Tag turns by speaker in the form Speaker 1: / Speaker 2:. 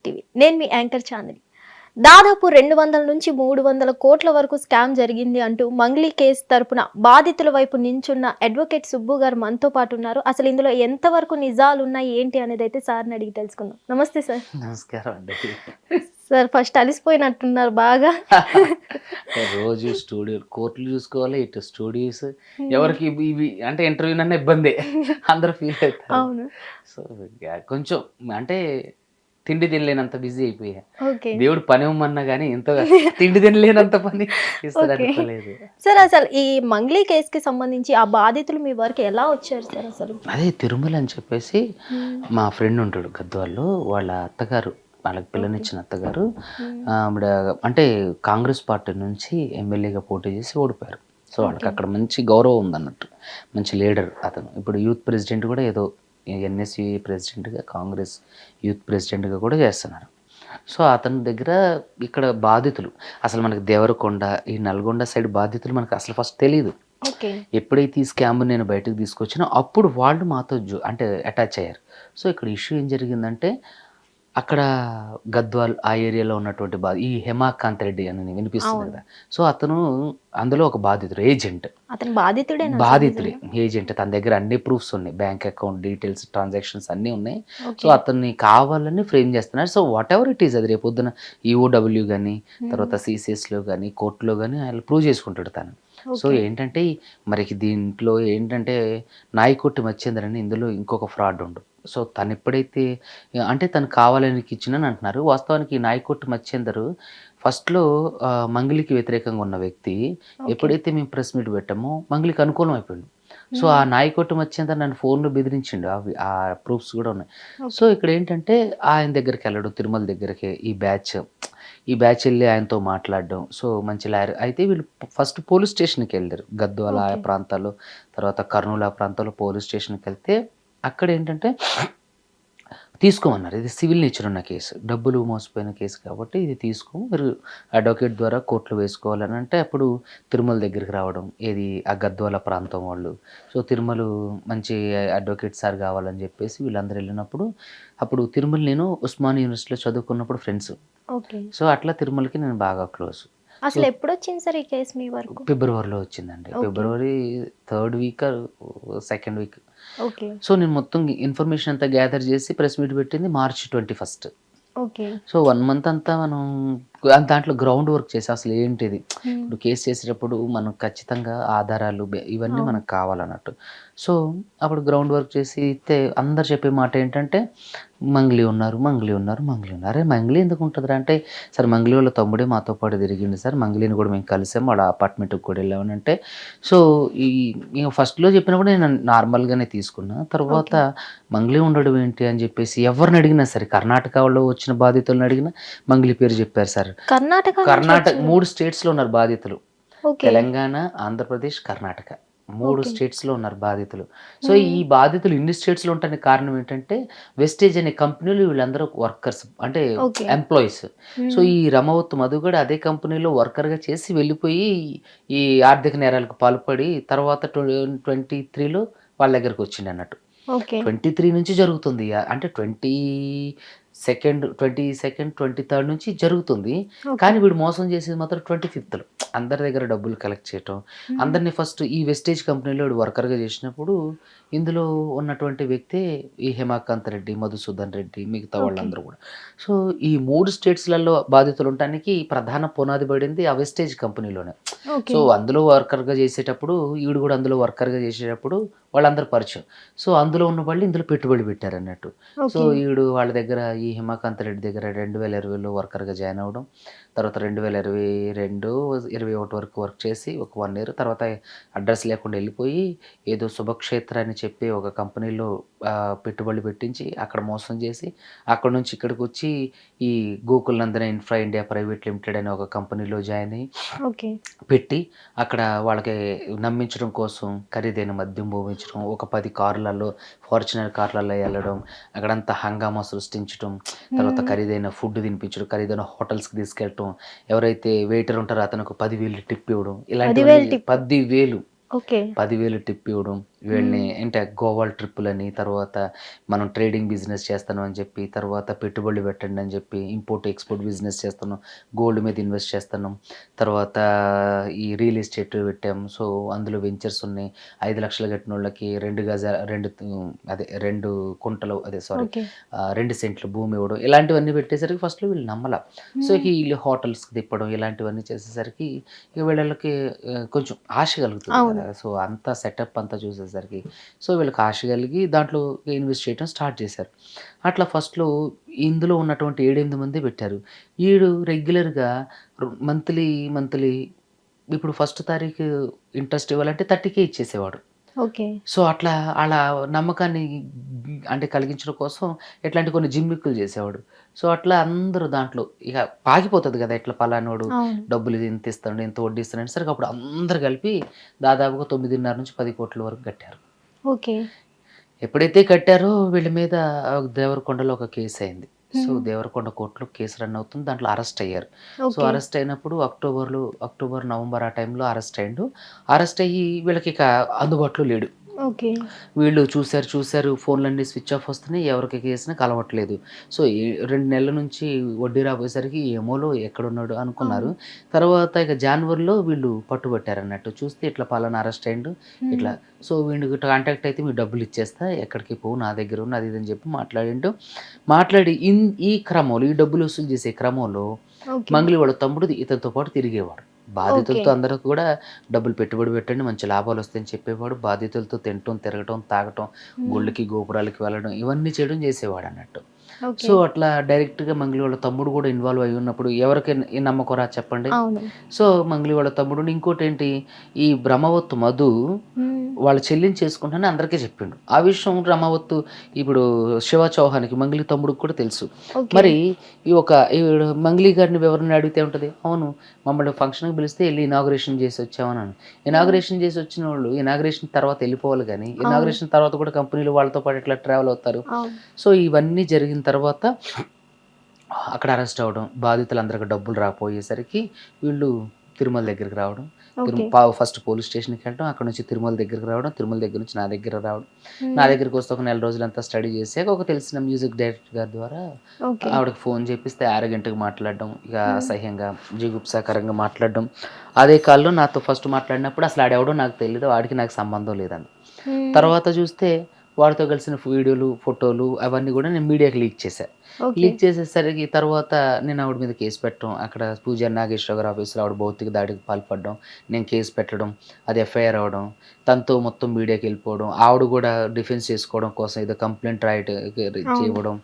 Speaker 1: TV. నేను మీ anchor Chandini. దాదాపు 200 నుంచి 300 కోట్ల వరకు స్కామ్ జరిగింది అంటూ మంగ్లీ కేసు తరపున బాధితుల వైపు నించున్న అడ్వకేట్ సుబ్బు గారు మనతో పాటు ఉన్నారు. అసలు ఇందులో ఎంతవరకు నిజాలు ఉన్నాయి ఏంటి అనేది అయితే సార్ని అడిగి తెలుసుకుందాం. నమస్తే సార్.
Speaker 2: నమస్కారం అండి.
Speaker 1: సార్ ఫస్ట్ అలిసిపోయినట్టున్నారు బాగా.
Speaker 2: రోజు స్టూడియో కోర్టులు చూసుకోవాలి, ఇటు స్టూడియోస్, ఎవరికి ఇవి అంటే ఇంటర్వ్యూ అన్న ఇబ్బంది, అందరూ ఫీల్ అవుతారు.
Speaker 1: అవును.
Speaker 2: సో కొంచెం అంటే తిండి తినలేనంత బిజీ అయిపోయా.
Speaker 1: ఓకే.
Speaker 2: దేవుడు పని ఇవ్వమన్నా కానీ ఇంత తిండి తినలేనంత పని ఇస్తాడు అనుకోలేదు.
Speaker 1: సార్ అసలు ఈ మంగ్లీ కేసుకి సంబంధించి ఆ బాధితులు మీ వరకు ఎలా వచ్చారు సార్ అసలు?
Speaker 2: అదే తిరుమల అని చెప్పేసి మా ఫ్రెండ్ ఉంటాడు గద్వాల్లో, వాళ్ళ అత్తగారు, వాళ్ళకి పిల్లనిచ్చిన అత్తగారు ఆవిడ అంటే కాంగ్రెస్ పార్టీ నుంచి ఎమ్మెల్యేగా పోటీ చేసి ఓడిపోయారు. సో వాళ్ళకి అక్కడ మంచి గౌరవం ఉందన్నట్టు, మంచి లీడర్ అతను. ఇప్పుడు యూత్ ప్రెసిడెంట్ కూడా ఏదో ఎన్ఎస్సి ప్రెసిడెంట్గా, కాంగ్రెస్ యూత్ ప్రెసిడెంట్గా కూడా చేస్తున్నారు. సో అతని దగ్గర ఇక్కడ బాధితులు అసలు మనకి దేవరకొండ, ఈ నల్గొండ సైడ్ బాధితులు మనకు అసలు ఫస్ట్ తెలియదు. ఎప్పుడైతే ఈ స్కామ్ నేను బయటకు తీసుకొచ్చినా అప్పుడు వాళ్ళు మాతో అంటే అటాచ్ అయ్యారు. సో ఇక్కడ ఇష్యూ ఏం జరిగిందంటే, అక్కడ గద్వాల్ ఆ ఏరియాలో ఉన్నటువంటి ఈ హేమాకాంత్ రెడ్డి అని వినిపిస్తుంది కదా. సో అతను అందులో ఒక బాధితుడు, ఏజెంట్.
Speaker 1: అతను బాధితుడే
Speaker 2: ఏజెంట్. తన దగ్గర అన్ని ప్రూఫ్స్ ఉన్నాయి, బ్యాంక్ అకౌంట్ డీటెయిల్స్, ట్రాన్సాక్షన్స్ అన్నీ ఉన్నాయి. సో అతన్ని కావాలని ఫ్రేమ్ చేస్తున్నారు. So what ever it is, అది రేపొద్దున ఈఓడబ్ల్యూ కానీ, తర్వాత సిసిఎస్లో కానీ, కోర్టులో కానీ ఆయన ప్రూవ్ చేసుకుంటాడు తను. సో ఏంటంటే మరి దీంట్లో ఏంటంటే నాయకొట్టి మచ్చేందర్ అని ఇందులో ఇంకొక ఫ్రాడ్ ఉండు. సో తను ఎప్పుడైతే అంటే తను కావాలని ఇచ్చినని అంటున్నారు. వాస్తవానికి నాయకొట్టి మచ్చేందర్ ఫస్ట్లో మంగ్లీకి వ్యతిరేకంగా ఉన్న వ్యక్తి. ఎప్పుడైతే మేము ప్రెస్ మీట్ పెట్టామో మంగ్లీకి అనుకూలం అయిపోయింది. సో ఆ నాయకొట్టి మచ్చేందర్ నన్ను ఫోన్లో బెదిరించిండు, అవి ఆ ప్రూఫ్స్ కూడా ఉన్నాయి. సో ఇక్కడ ఏంటంటే ఆయన దగ్గరికి వెళ్ళడం, తిరుమల దగ్గరికి ఈ బ్యాచ్ వెళ్ళి ఆయనతో మాట్లాడడం. సో మంచి లాయర్ అయితే వీళ్ళు ఫస్ట్ పోలీస్ స్టేషన్కి వెళ్ళారు, గద్వాల ఆ ప్రాంతాల్లో, తర్వాత కర్నూలు ఆ ప్రాంతాల్లో పోలీస్ స్టేషన్కి వెళ్తే అక్కడ ఏంటంటే తీసుకోమన్నారు. ఇది సివిల్ నేచర్ ఉన్న కేసు, డబ్బులు మోసపోయిన కేసు కాబట్టి ఇది మీరు అడ్వకేట్ ద్వారా కోర్టులో వేసుకోవాలని అంటే, అప్పుడు తిరుమల దగ్గరికి రావడం, ఏది ఆ గద్వాల ప్రాంతం వాళ్ళు. సో తిరుమల మంచి అడ్వకేట్ సార్ కావాలని చెప్పేసి వీళ్ళందరూ వెళ్ళినప్పుడు, అప్పుడు తిరుమల నేను ఉస్మానియా యూనివర్సిటీలో చదువుకున్నప్పుడు ఫ్రెండ్స్. సో అట్లా తిరుమలకి నేను బాగా క్లోజ్.
Speaker 1: అసలు ఎప్పుడు వచ్చింది సార్ ఈ కేసు మీ వరకు?
Speaker 2: ఫిబ్రవరిలో వచ్చిందండి. ఫిబ్రవరి 3rd week 2nd week. So నేను మొత్తం ఇన్ఫర్మేషన్ అంతా గ్యాదర్ చేసి ప్రెస్ మీట్ పెట్టింది March 21st. సో 1 month అంతా మనం దాంట్లో గ్రౌండ్ వర్క్ చేసి అసలు ఏంటిది, ఇప్పుడు కేసు చేసేటప్పుడు మనం ఖచ్చితంగా ఆధారాలు ఇవన్నీ మనకు కావాలన్నట్టు. సో అప్పుడు గ్రౌండ్ వర్క్ చేసి అందరు చెప్పే మాట ఏంటంటే మంగ్లీ ఉన్నారు. అరే మంగ్లీ ఎందుకు ఉంటుందిరా అంటే, సార్ మంగ్లీ వాళ్ళ తమ్ముడే మాతో పాటు తిరిగింది సార్, మంగ్లీని కూడా మేము కలిసాం, వాళ్ళ అపార్ట్మెంట్కి కూడా వెళ్ళామని అంటే. సో ఫస్ట్లో చెప్పినప్పుడు నేను నార్మల్గానే తీసుకున్నా. తర్వాత మంగ్లీ ఉండడం ఏంటి అని చెప్పేసి ఎవరిని అడిగినా సరే, కర్ణాటక వాళ్ళు వచ్చిన బాధితులను అడిగినా మంగ్లీ పేరు చెప్పారు సార్. కర్ణాటక 3 స్టేట్స్లో ఉన్నారు బాధితులు, తెలంగాణ, ఆంధ్రప్రదేశ్, కర్ణాటక 3 స్టేట్స్లో ఉన్నారు బాధితులు. సో ఈ బాధితులు ఇన్ని స్టేట్స్లో ఉండడానికి కారణం ఏంటంటే, వెస్టేజ్ అనే కంపెనీలు వీళ్ళందరూ వర్కర్స్ అంటే ఎంప్లాయీస్. సో ఈ రమవత్ మధు కూడా అదే కంపెనీలో వర్కర్గా చేసి వెళ్ళిపోయి ఈ ఆర్థిక నేరాలకు పాల్పడి తర్వాత 2023లో వాళ్ళ దగ్గరకు వచ్చింది అన్నట్టు. 23 నుంచి జరుగుతుంది, అంటే 22nd 23rd నుంచి జరుగుతుంది. కానీ వీడు మోసం చేసేది మాత్రం 25th. అందరి దగ్గర డబ్బులు కలెక్ట్ చేయటం, అందరినీ ఫస్ట్ ఈ వెస్టేజ్ కంపెనీలో వీడు వర్కర్గా చేసినప్పుడు ఇందులో ఉన్నటువంటి వ్యక్తి ఈ హేమాకాంత్ రెడ్డి, మధుసూదన్ రెడ్డి, మిగతా వాళ్ళందరూ కూడా. సో ఈ 3 స్టేట్స్లలో బాధితులు ఉండటానికి ప్రధాన పునాది పడింది ఆ వెస్టేజ్ కంపెనీలోనే. సో అందులో వర్కర్గా చేసేటప్పుడు ఈవిడ కూడా అందులో వర్కర్గా చేసేటప్పుడు వాళ్ళందరూ పరిచయం. సో అందులో ఉన్న వాళ్ళు ఇందులో పెట్టుబడి పెట్టారు అన్నట్టు. సో ఈవిడు వాళ్ళ దగ్గర ఈ హేమాకాంత్ రెడ్డి దగ్గర 2020లో వర్కర్గా జాయిన్ అవ్వడం, తర్వాత 2022, 21 వరకు వర్క్ చేసి ఒక 1 year తర్వాత అడ్రస్ లేకుండా వెళ్ళిపోయి ఏదో శుభక్షేత్ర అని చెప్పి ఒక కంపెనీలో పెట్టుబడి పెట్టించి అక్కడ మోసం చేసి, అక్కడ నుంచి ఇక్కడికి వచ్చి ఈ గోకుల్ నందన ఇన్ఫ్రా ఇండియా ప్రైవేట్ లిమిటెడ్ అనే ఒక కంపెనీలో జాయిన్ అయ్యి పెట్టి అక్కడ వాళ్ళకి నమ్మించడం కోసం ఖరీదైన మద్యం భోగించడం, ఒక 10 కార్లలో, ఫార్చునర్ కార్లలో వెళ్ళడం, అక్కడంతా హంగామా సృష్టించడం, తర్వాత ఖరీదైన ఫుడ్ తినిపించడం, ఖరీదైన హోటల్స్కి తీసుకెళ్ళటం, ఎవరైతే వెయిటర్ ఉంటారో అతనికి 10,000 టిప్ ఇవ్వడం, ఇలాంటి 10,000 టిప్ ఇవ్వడం, వీళ్ళని అంటే గోవా ట్రిప్పులని, తర్వాత మనం ట్రేడింగ్ బిజినెస్ చేస్తాను అని చెప్పి, తర్వాత పెట్టుబడులు పెట్టండి అని చెప్పి, ఇంపోర్ట్ ఎక్స్పోర్ట్ బిజినెస్ చేస్తున్నాం, గోల్డ్ మీద ఇన్వెస్ట్ చేస్తున్నాం, తర్వాత ఈ రియల్ ఎస్టేట్ పెట్టాం. సో అందులో వెంచర్స్ ఉన్నాయి. 5 లక్షలు కట్టిన వాళ్ళకి 2 కుంటలు సారీ
Speaker 1: ఓకే.
Speaker 2: 2 సెంట్లు భూమి ఇవ్వడం, ఇలాంటివన్నీ పెట్టేసరికి ఫస్ట్లో వీళ్ళు నమ్మల. సో వీళ్ళు హోటల్స్కి తిప్పడం ఇలాంటివన్నీ చేసేసరికి ఇక వీళ్ళకి కొంచెం ఆశ కలుగుతుంది
Speaker 1: అవును.
Speaker 2: కదా. సో అంత సెటప్ అంతా చూసేసరికి సో వీళ్ళకి ఆశ కలిగి దాంట్లో ఇన్వెస్ట్ చేయడం స్టార్ట్ చేశారు. అట్లా ఫస్ట్లో ఇందులో ఉన్నటువంటి 7-8 మంది పెట్టారు. ఈడు రెగ్యులర్గా మంత్లీ ఇప్పుడు ఫస్ట్ తారీఖు ఇంట్రెస్ట్ ఇవ్వాలంటే 30K ఇచ్చేసేవాడు.
Speaker 1: ఓకే.
Speaker 2: సో అట్లా అలా నమ్మకాన్ని అంటే కలిగించడం కోసం ఎట్లాంటి కొన్ని జిమ్మిక్కులు చేసేవాడు. సో అట్లా అందరూ దాంట్లో ఇక పాకిపోతుంది కదా, ఇట్లా పలానోడు
Speaker 1: అవును.
Speaker 2: డబ్బులు ఇది ఇంత ఇస్తాడు, ఇంత వడ్డీ ఇస్తాడు అనేసరికి అప్పుడు అందరు కలిపి దాదాపుగా 9.5 నుంచి 10 కోట్ల వరకు కట్టారు.
Speaker 1: ఓకే.
Speaker 2: ఎప్పుడైతే కట్టారో వీళ్ళ మీద దేవరకొండలో ఒక కేసు అయింది. సో దేవరకొండ కోర్టులో కేసు రన్ అవుతుంది. దాంట్లో అరెస్ట్ అయ్యారు. So
Speaker 1: okay.
Speaker 2: అరెస్ట్ అయినప్పుడు అక్టోబర్, నవంబర్ ఆ టైంలో అరెస్ట్ అయ్యిండు. అరెస్ట్ అయ్యి వీళ్ళకి ఇక అందుబాటులో లేడు.
Speaker 1: ఓకే.
Speaker 2: వీళ్ళు చూసారు ఫోన్లన్నీ స్విచ్ ఆఫ్ వస్తున్నాయి. ఎవరికి చేసినా కలవట్లేదు. సో 2 నెలల నుంచి వడ్డీ రాబోయేసరికి ఏమోలో ఎక్కడున్నాడు అనుకున్నారు. తర్వాత ఇక జాన్వరిలో వీళ్ళు పట్టుబట్టారన్నట్టు. చూస్తే ఇట్లా పలానా అరెస్ట్ అయ్యిండు ఇట్లా. సో వీడికి కాంటాక్ట్ అయితే మీకు డబ్బులు ఇచ్చేస్తా, ఎక్కడికి పోవు, నా దగ్గర ఉన్న అది ఇది అని చెప్పి మాట్లాడి ఈ క్రమంలో ఈ డబ్బులు వసూలు చేసే క్రమంలో
Speaker 1: ఓకే.
Speaker 2: మంగ్లీ వాళ్ళ తమ్ముడు ఇతనితో పాటు తిరిగేవాడు. బాధితులతో అందరూ కూడా డబ్బులు పెట్టుబడి పెట్టండి, మంచి లాభాలు వస్తాయని చెప్పేవాడు. బాధితులతో తినటం, తిరగటం, తాగటం, గుళ్ళకి గోపురాలకి వెళ్ళడం ఇవన్నీ చేయడం చేసేవాడు అన్నట్టు.
Speaker 1: ఓకే.
Speaker 2: సో అట్లా డైరెక్ట్గా మంగ్లీ వాళ్ళ తమ్ముడు కూడా ఇన్వాల్వ్ అయ్యి ఉన్నప్పుడు ఎవరికి ఈ నమ్మకం రా చెప్పండి.
Speaker 1: అవును.
Speaker 2: సో మంగ్లీ వాళ్ళ తమ్ముడు ఇంకోటి ఏంటి, ఈ బ్రహ్మవత్తు మధు వాళ్ళ చెల్లిని చేసుకుంటానని అందరికీ చెప్పిండు. ఆ విషయం రమావత్తు ఇప్పుడు శివ చౌహాన్కి మంగ్లీ తమ్ముడికి కూడా తెలుసు.
Speaker 1: ఓకే.
Speaker 2: మరి మంగ్లీ గారిని ఎవరిని అడిగితే ఉంటుంది, అవును మమ్మల్ని ఫంక్షన్కి పిలిస్తే వెళ్ళి ఇనాగ్రేషన్ చేసి వచ్చామని. ఇనాగ్రేషన్ చేసి వచ్చిన వాళ్ళు ఇనాగ్రేషన్ తర్వాత వెళ్ళిపోవాలి, కానీ ఇనాగ్రేషన్ తర్వాత కూడా కంపెనీలు వాళ్ళతో పాటు ఎట్లా ట్రావెల్ అవుతారు.
Speaker 1: అవును.
Speaker 2: సో ఇవన్నీ జరిగిన తర్వాత అక్కడ అరెస్ట్ అవ్వడం, బాధితులందరికీ డబ్బులు రాపోయేసరికి వీళ్ళు తిరుమల దగ్గరికి రావడం,
Speaker 1: ఓకే.
Speaker 2: ఫస్ట్ పోలీస్ స్టేషన్కి వెళ్ళడం, అక్కడ నుంచి తిరుమల దగ్గరికి రావడం, తిరుమల దగ్గర నుంచి నా దగ్గర రావడం. నా దగ్గరికి వస్తే ఒక 1 నెల రోజులంతా స్టడీ చేసాక ఒక తెలిసిన మ్యూజిక్ డైరెక్టర్ గారి ద్వారా
Speaker 1: ఓకే.
Speaker 2: ఆవిడకి ఫోన్ చేపిస్తే ఆరగంటకు మాట్లాడడం, ఇక అసహ్యంగా జిగుప్సాకరంగా మాట్లాడడం. అదే కాల్లో నాతో ఫస్ట్ మాట్లాడినప్పుడు అసలు ఆడెవడో నాకు తెలియదు, వాడికి నాకు సంబంధం లేదండి. తర్వాత చూస్తే వాడితో కలిసిన వీడియోలు, ఫోటోలు అవన్నీ కూడా నేను మీడియాకి లీక్ చేశాను.
Speaker 1: ఓకే.
Speaker 2: లీక్ చేసేసరికి తర్వాత నేను ఆవిడ మీద కేసు పెట్టడం, అక్కడ పూజారి నాగేశ్వర గారి ఆఫీస్లో ఆవిడ భౌతిక దాడికి పాల్పడడం, నేను కేసు పెట్టడం, అది ఎఫ్ఐఆర్ అవ్వడం, తనతో మొత్తం మీడియాకి వెళ్ళిపోవడం, ఆవిడ కూడా డిఫెన్స్ చేసుకోవడం కోసం ఏదో కంప్లైంట్ రైట్
Speaker 1: అవును.
Speaker 2: చేయడం,